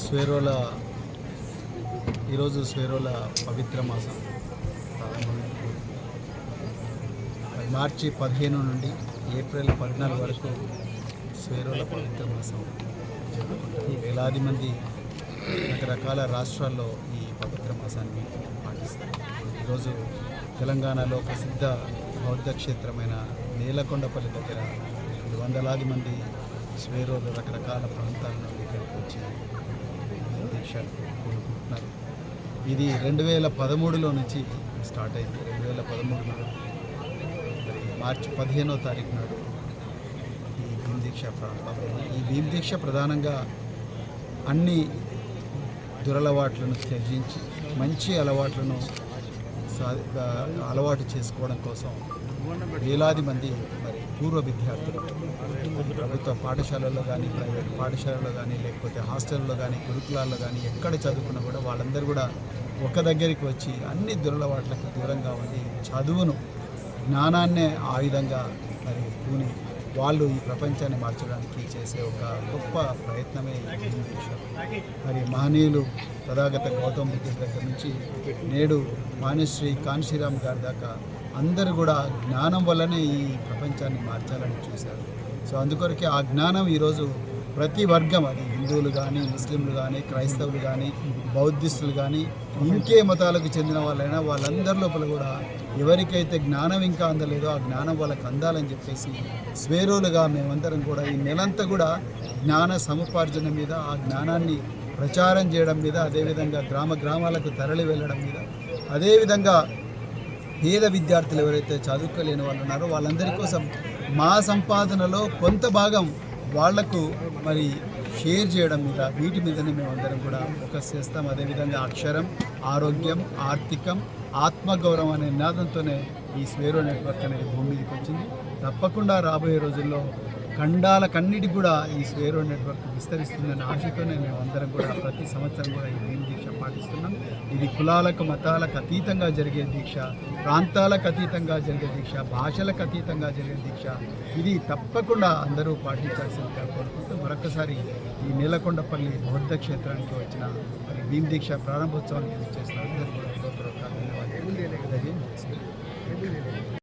స్వేరోల ఈరోజు స్వేరోల పవిత్ర మాసం మార్చి 15 నుండి ఏప్రిల్ 14 వరకు స్వేరోల పవిత్ర మాసం జరుగుతుంది. వేలాది మంది రకరకాల రాష్ట్రాల్లో ఈ పవిత్ర మాసాన్ని పాటిస్తారు. ఈరోజు తెలంగాణలో ప్రసిద్ధ బౌద్ధ క్షేత్రమైన నేలకొండపల్లి దగ్గర వందలాది మంది స్వేరోలు రకరకాల ప్రాంతాల నుండి ఇక్కడికి వచ్చి దీక్షలు కోరుకుంటున్నారు. ఇది 2013లో నుంచి స్టార్ట్ అయింది. 2013లో మరి మార్చి 15వ తారీఖు నాడు ఈ భీమ్ దీక్ష ప్రారంభమైంది. ఈ భీమ్ దీక్ష ప్రధానంగా అన్ని దురలవాట్లను త్యజించి మంచి అలవాట్లను అలవాటు చేసుకోవడం కోసం వేలాది మంది మరి పూర్వ విద్యార్థులు ప్రభుత్వ పాఠశాలల్లో కానీ ప్రైవేట్ పాఠశాలలో కానీ లేకపోతే హాస్టల్లో కానీ గురుకులాల్లో కానీ ఎక్కడ చదువుకున్నా కూడా వాళ్ళందరూ కూడా ఒక దగ్గరికి వచ్చి అన్ని దురలవాట్లకు దూరంగా ఉండి చదువును జ్ఞానాన్నే ఆయుధంగా మరి పూని వాళ్ళు ఈ ప్రపంచాన్ని మార్చడానికి చేసే ఒక గొప్ప ప్రయత్నమే భీమ్ దీక్ష. మరి మహనీయులు తథాగత గౌతమ బుద్ధుడి దగ్గర నుంచి నేడు మాన్యశ్రీ కాన్షీరామ్ గారి దాకా అందరూ కూడా జ్ఞానం వల్లనే ఈ ప్రపంచాన్ని మార్చాలని చూశారు. సో అందుకొరకే ఆ జ్ఞానం ఈరోజు ప్రతి వర్గం, అది హిందువులు కానీ ముస్లింలు కానీ క్రైస్తవులు కానీ బౌద్ధిస్టులు కానీ ఇంకే మతాలకు చెందిన వాళ్ళైనా వాళ్ళందరి లోపల కూడా ఎవరికైతే జ్ఞానం ఇంకా అందలేదో ఆ జ్ఞానం వాళ్ళకి అందాలని చెప్పేసి స్వేరోలుగా మేమందరం కూడా ఈ నెలంతా కూడా జ్ఞాన సముపార్జన మీద, ఆ జ్ఞానాన్ని ప్రచారం చేయడం మీద, అదేవిధంగా గ్రామ గ్రామాలకు తరలి వెళ్ళడం మీద, అదేవిధంగా పేద విద్యార్థులు ఎవరైతే చదువుకోలేని వాళ్ళు ఉన్నారో వాళ్ళందరి కోసం మా సంపాదనలో కొంత భాగం వాళ్లకు మరి షేర్ చేయడం మీద, వీటి మీదనే మేమందరం కూడా ఫోకస్ చేస్తాం. అదేవిధంగా అక్షరం, ఆరోగ్యం, ఆర్థికం, ఆత్మగౌరవం అనే నినాదంతోనే ఈ స్వేరో నెట్వర్క్ అనేది భూమి మీదకి వచ్చింది. తప్పకుండా రాబోయే రోజుల్లో ఖండాలకన్నిటికి కూడా ఈ స్వేరో నెట్వర్క్ విస్తరిస్తుందనే ఆశతోనే మేమందరం కూడా ప్రతి సంవత్సరం కూడా ఈ భీమ్ దీక్ష పాటిస్తున్నాం. ఇది కులాలకు మతాలకు అతీతంగా జరిగే దీక్ష, ప్రాంతాలకు అతీతంగా జరిగే దీక్ష, భాషలకు అతీతంగా జరిగే దీక్ష. ఇది తప్పకుండా అందరూ పాటించాల్సిందిగా కోరుకుంటూ మరొకసారి ఈ నేలకొండపల్లి బౌద్ధ క్షేత్రానికి వచ్చిన మరి భీమ్ దీక్ష ప్రారంభోత్సవానికి చేసిన అందరూ కూడా ధన్యవాదాలు.